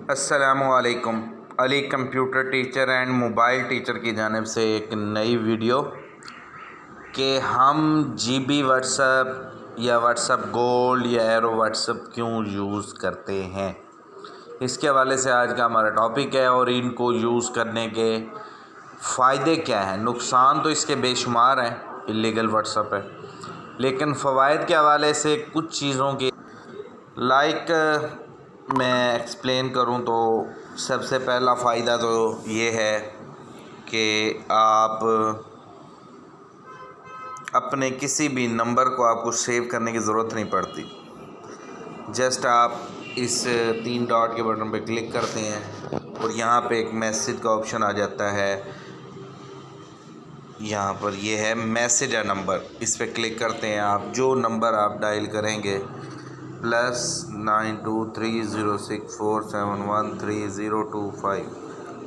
अस्सलामुअलैकुम। Ali computer teacher and mobile teacher की जानिब से एक नई वीडियो कि हम जीबी व्हाट्सएप या व्हाट्सएप गोल्ड या एरो व्हाट्सएप क्यों यूज़ करते हैं, इसके हवाले से आज का हमारा टॉपिक है। और इनको यूज़ करने के फ़ायदे क्या हैं। नुकसान तो इसके बेशुमार हैं, इलीगल व्हाट्सएप है, लेकिन फ़वाइद के हवाले से कुछ चीज़ों के मैं एक्सप्लेन करूं तो सबसे पहला फ़ायदा तो ये है कि आप अपने किसी भी नंबर को आपको सेव करने की ज़रूरत नहीं पड़ती। जस्ट आप इस 3 डॉट के बटन पे क्लिक करते हैं और यहाँ पे एक मैसेज का ऑप्शन आ जाता है। यहाँ पर ये है मैसेज या नंबर, इस पर क्लिक करते हैं। आप जो नंबर आप डायल करेंगे +923064713025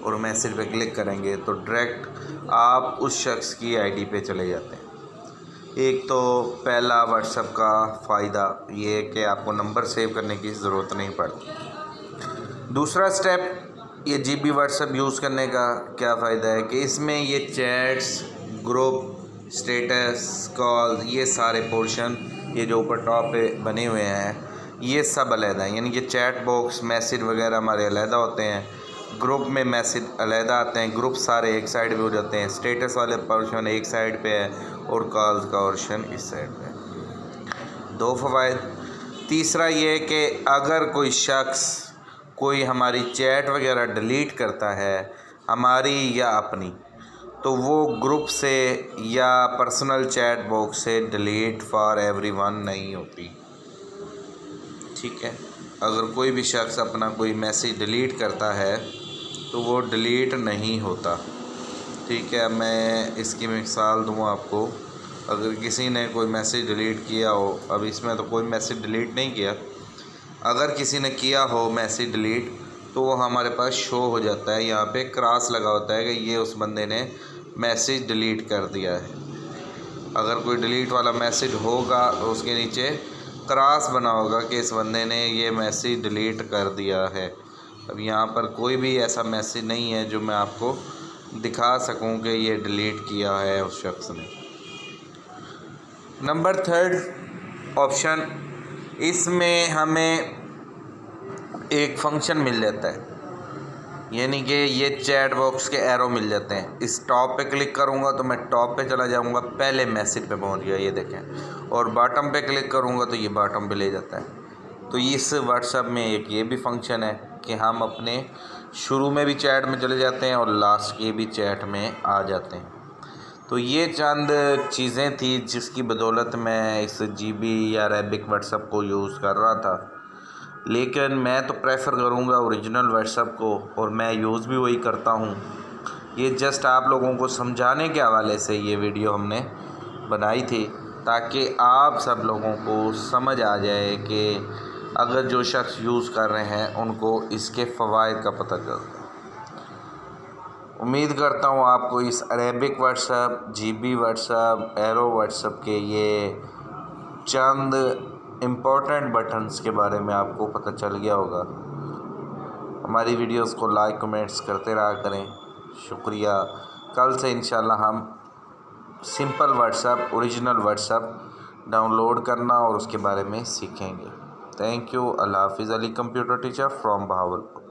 और मैसेज पे क्लिक करेंगे तो डायरेक्ट आप उस शख्स की आईडी पे चले जाते हैं। एक तो पहला व्हाट्सएप का फ़ायदा ये है कि आपको नंबर सेव करने की ज़रूरत नहीं पड़ती। दूसरा स्टेप, ये जीबी व्हाट्सएप यूज़ करने का क्या फ़ायदा है कि इसमें ये चैट्स, ग्रुप, स्टेटस, कॉल, ये सारे पोर्शन ये जो ऊपर टॉप पे बने हुए हैं ये सब अलहदा हैं। यानी कि चैट बॉक्स, मैसेज वगैरह हमारे अलहदा होते हैं, ग्रुप में मैसेज अलहदा आते हैं, ग्रुप सारे एक साइड पे हो जाते हैं, स्टेटस वाले पोर्शन एक साइड पे है और कॉल्स का पोर्शन इस साइड पे है। 2 फ़वाइद। तीसरा ये कि अगर कोई शख्स कोई हमारी चैट वगैरह डिलीट करता है, हमारी या अपनी, तो वो ग्रुप से या पर्सनल चैट बॉक्स से डिलीट फॉर एवरीवन नहीं होती। ठीक है, अगर कोई भी शख्स अपना कोई मैसेज डिलीट करता है तो वो डिलीट नहीं होता। ठीक है, मैं इसकी मिसाल दूँ आपको। अगर किसी ने कोई मैसेज डिलीट किया हो, अब इसमें तो कोई मैसेज डिलीट नहीं किया, अगर किसी ने किया हो मैसेज डिलीट तो वो हमारे पास शो हो जाता है। यहाँ पे क्रॉस लगा होता है कि ये उस बंदे ने मैसेज डिलीट कर दिया है। अगर कोई डिलीट वाला मैसेज होगा तो उसके नीचे क्रॉस बना होगा कि इस बंदे ने ये मैसेज डिलीट कर दिया है। अब यहाँ पर कोई भी ऐसा मैसेज नहीं है जो मैं आपको दिखा सकूं कि ये डिलीट किया है उस शख्स ने। नंबर 3 ऑप्शन, इसमें हमें एक फंक्शन मिल जाता है, यानी कि ये चैट बॉक्स के एरो मिल जाते हैं। इस टॉप पे क्लिक करूँगा तो मैं टॉप पे चला जाऊँगा, पहले मैसेज पे पहुँच गया, ये देखें। और बॉटम पे क्लिक करूँगा तो ये बॉटम पे ले जाता है। तो इस व्हाट्सएप में एक ये भी फंक्शन है कि हम अपने शुरू में भी चैट में चले जाते हैं और लास्ट के भी चैट में आ जाते हैं। तो ये चंद चीज़ें थी जिसकी बदौलत मैं इस जीबी या अरेबिक व्हाट्सएप को यूज़ कर रहा था, लेकिन मैं तो प्रेफर करूँगा ओरिजिनल व्हाट्सएप को, और मैं यूज़ भी वही करता हूँ। ये जस्ट आप लोगों को समझाने के हवाले से ये वीडियो हमने बनाई थी ताकि आप सब लोगों को समझ आ जाए कि अगर जो शख्स यूज़ कर रहे हैं उनको इसके फ़वाइद का पता चलता है। उम्मीद करता हूँ आपको इस Arabic WhatsApp, GB WhatsApp, arrow WhatsApp के ये चंद इम्पोर्टेंट बटन्स के बारे में आपको पता चल गया होगा। हमारी वीडियोस को लाइक कमेंट्स करते रहा करें। शुक्रिया। कल से इंशाल्लाह हम simple WhatsApp, original WhatsApp download करना और उसके बारे में सीखेंगे। Thank you. अल्लाह हाफिज़। Ali computer teacher from Bahawalpur.